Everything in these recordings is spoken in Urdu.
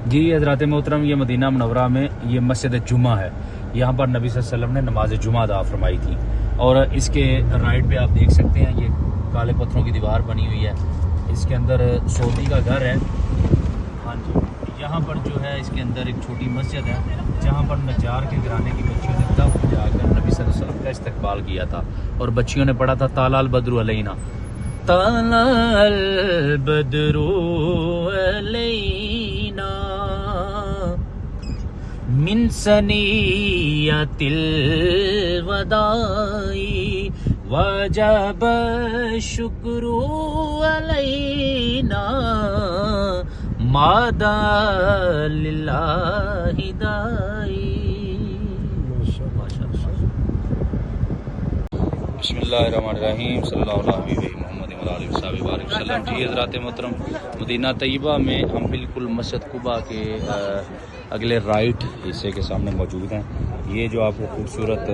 جی حضرات محترم، یہ مدینہ منورہ میں یہ مسجد جمعہ ہے. یہاں پر نبی صلی اللہ علیہ وسلم نے نماز جمعہ ادا فرمائی تھی. اور اس کے رائٹ پہ آپ دیکھ سکتے ہیں یہ کالے پتھروں کی دیوار بنی ہوئی ہے. اس کے اندر سعودی کا گھر ہے. ہاں جی، یہاں پر جو ہے اس کے اندر ایک چھوٹی مسجد ہے جہاں پر نجار کے گھرانے کی بچیوں نے تب جا کر نبی صلی اللہ علیہ وسلم کا استقبال کیا تھا. اور بچیوں نے پڑھا تھا طلع البدر علینا، طلع البدر علینا من ثنیۃ الوداع وجب الشکر علینا مادا للہ دائی. بسم اللہ الرحمن الرحیم، صلی اللہ علیہ محمد علیہ وسلم. جی حضرات محترم، مدینہ طیبہ میں ہم بالکل مسجد قباء کے اگلے رائٹ حصے کے سامنے موجود ہیں. یہ جو آپ کو خوبصورت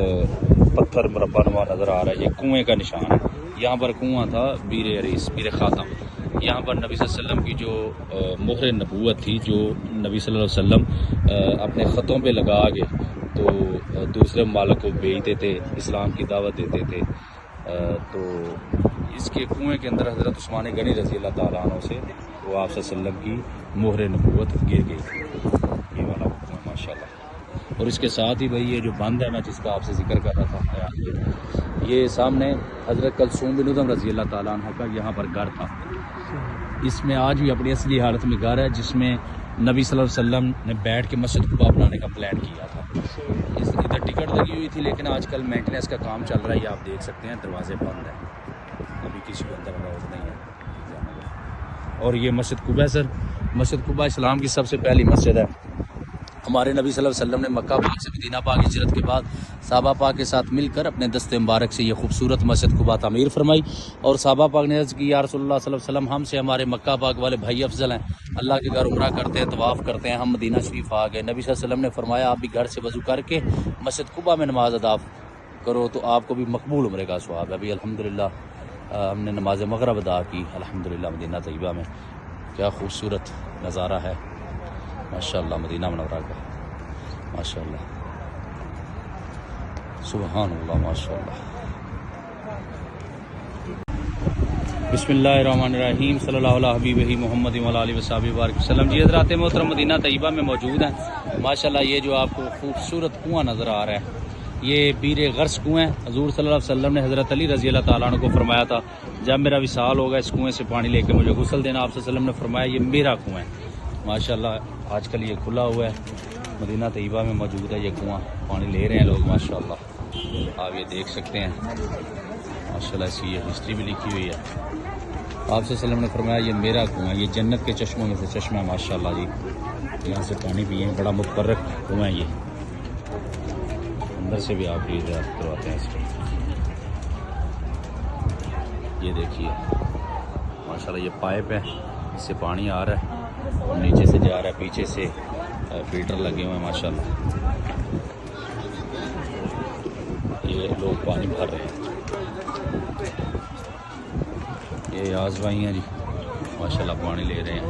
پتھر مربع نما نظر آ رہا ہے، یہ کنویں کا نشان ہے. یہاں پر کنواں تھا بیر عریس، بیر خاتم. یہاں پر نبی صلی اللہ علیہ وسلم کی جو مہر نبوت تھی، جو نبی صلی اللہ علیہ وسلم اپنے خطوں پہ لگا کے تو دوسرے ممالک کو بھیجتے تھے، اسلام کی دعوت دیتے تھے. تو اس کے کنویں کے اندر حضرت عثمان غنی رضی اللہ تعالیٰ عنہ سے وہ آپ صلی اللہ علیہ وسلم کی مہر نبوت گر گئی تھی. یہ والا کنواں ماشاء اللہ. اور اس کے ساتھ ہی بھائی یہ جو بند ہے میں جس کا آپ سے ذکر کر رہا تھا، یہ سامنے حضرت کلثوم بن ادم رضی اللہ تعالیٰ عنہ کا یہاں پر گھر تھا. اس میں آج بھی اپنی اصلی حالت میں گھر ہے، جس میں نبی صلی اللہ علیہ وسلم نے بیٹھ کے مسجد قباء بنانے کا پلان کیا تھا. ادھر ٹکٹ لگی ہوئی تھی، لیکن آج کل مینٹیننس کا کام چل رہا ہے. یہ آپ دیکھ سکتے ہیں دروازے بند ہیں، ابھی کسی کو اندر الاؤڈ نہیں ہے. اور یہ مسجد قباء سر، مسجد قباء اسلام کی سب سے پہلی مسجد ہے. ہمارے نبی صلی اللہ علیہ وسلم نے مکہ پاک سے مدینہ پاک ہجرت کے بعد صحابہ پاک کے ساتھ مل کر اپنے دست مبارک سے یہ خوبصورت مسجد قباء تعمیر فرمائی. اور صحابہ پاک نے عرض کی، یا رسول اللہ صلی اللہ علیہ وسلم، ہم سے ہمارے مکہ پاک والے بھائی افضل ہیں. اللہ کے گھر عمرہ کرتے ہیں، طواف کرتے ہیں، ہم مدینہ شریف آ گئے. نبی صلی اللہ علیہ وسلم نے فرمایا آپ بھی گھر سے وضو کر کے مسجد قباء میں نماز ادا کرو تو آپ کو بھی مقبول عمرے کا ثواب ہے. ابھی الحمدللہ ہم نے نماز مغرب ادا کی الحمدللہ مدینہ طیبہ میں. کیا خوبصورت نظارہ ہے ماشاءاللہ مدینہ منورہ کا، ماشاءاللہ سبحان اللہ ماشاءاللہ. بسم اللہ الرحمن الرحیم، صلی اللہ علیہ حبیبہ محمد علیہ وصحبہ وسلم. جی حضرات محترم، مدینہ طیبہ میں موجود ہیں ماشاءاللہ. یہ جو آپ کو خوبصورت کنواں نظر آ رہا ہے، یہ بیر غرس کنواں ہے. حضور صلی اللہ علیہ وسلم نے حضرت علی رضی اللہ تعالیٰ عنہ کو فرمایا تھا، جب میرا وصال ہوگا اس کنویں سے پانی لے کے مجھے غسل دینا. آپ صلی اللہ علیہ وسلم نے فرمایا یہ میرا کنواں ہے ماشاءاللہ. آج کل یہ کھلا ہوا ہے، مدینہ طیبہ میں موجود ہے یہ کنواں. پانی لے رہے ہیں لوگ ماشاءاللہ، آپ یہ دیکھ سکتے ہیں ماشاءاللہ. اس کی یہ ہسٹری بھی لکھی ہوئی ہے. آپ صلی اللہ علیہ وسلم نے فرمایا یہ میرا کنواں، یہ جنت کے چشموں میں سے چشمہ ہے ماشاءاللہ. جی یہاں سے پانی پیئیں، بڑا متبرک کنواں ہے. یہ اندر سے بھی آپ یہ کرواتے ہیں اس میں. یہ دیکھیے ماشاءاللہ، یہ پائپ ہے، اس سے پانی آ رہا ہے، نیچے سے جا رہا ہے، پیچھے سے فلٹر لگے ہوئے ہیں ماشاءاللہ. یہ لوگ پانی بھر رہے ہیں. یہ آز بھائی ہیں جی ماشاءاللہ، پانی لے رہے ہیں.